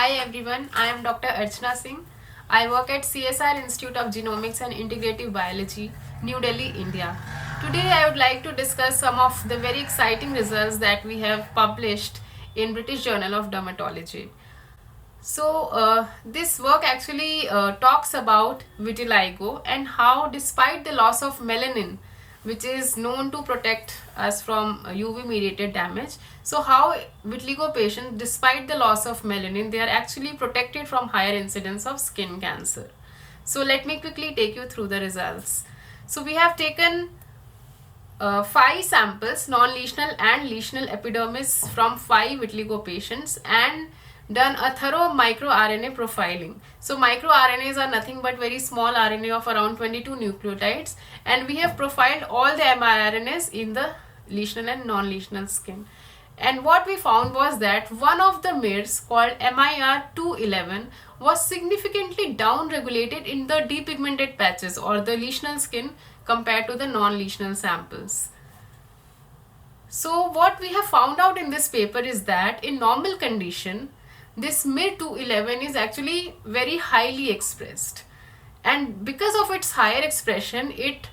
Hi everyone, I am Dr. Archana Singh. I work at CSR Institute of Genomics and Integrative Biology, New Delhi, India. Today I would like to discuss some of the very exciting results that we have published in British Journal of Dermatology. This work actually talks about vitiligo and how, despite the loss of melanin, which is known to protect us from UV mediated damage, so how vitiligo patients, despite the loss of melanin, they are actually protected from higher incidence of skin cancer. So let me quickly take you through the results. So we have taken 5 samples, non-lesional and lesional epidermis from 5 vitiligo patients and done a thorough microRNA profiling. So microRNAs are nothing but very small RNA of around 22 nucleotides, and we have profiled all the miRNAs in the lesional and non-lesional skin. And what we found was that one of the mirs called MIR211 was significantly down-regulated in the depigmented patches or the lesional skin compared to the non-lesional samples. So what we have found out in this paper is that in normal condition, this MIR211 is actually very highly expressed, and because of its higher expression, it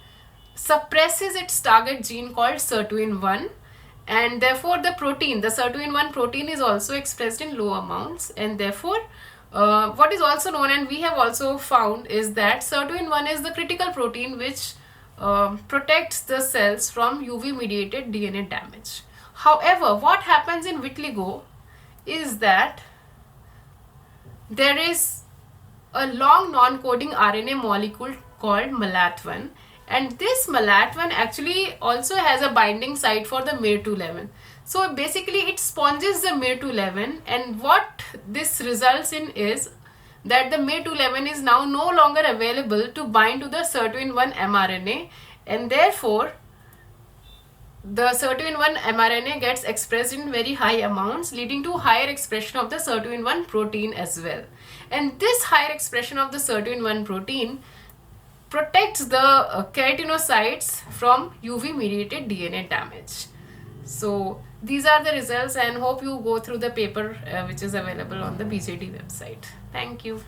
suppresses its target gene called sirtuin-1, and therefore the sirtuin-1 protein is also expressed in low amounts, and therefore what is also known and we have also found is that sirtuin-1 is the critical protein which protects the cells from UV mediated DNA damage. However, what happens in vitiligo is that there is a long non-coding RNA molecule called MALAT1, and this MALAT1 actually also has a binding site for the MIR211. So basically it sponges the MIR211, and what this results in is that the MIR211 is now no longer available to bind to the sirtuin-1 mRNA, and therefore the sirtuin-1 mRNA gets expressed in very high amounts, leading to higher expression of the sirtuin-1 protein as well. And this higher expression of the sirtuin-1 protein protects the keratinocytes from UV mediated DNA damage. So these are the results, and hope you go through the paper which is available on the BJD website. Thank you.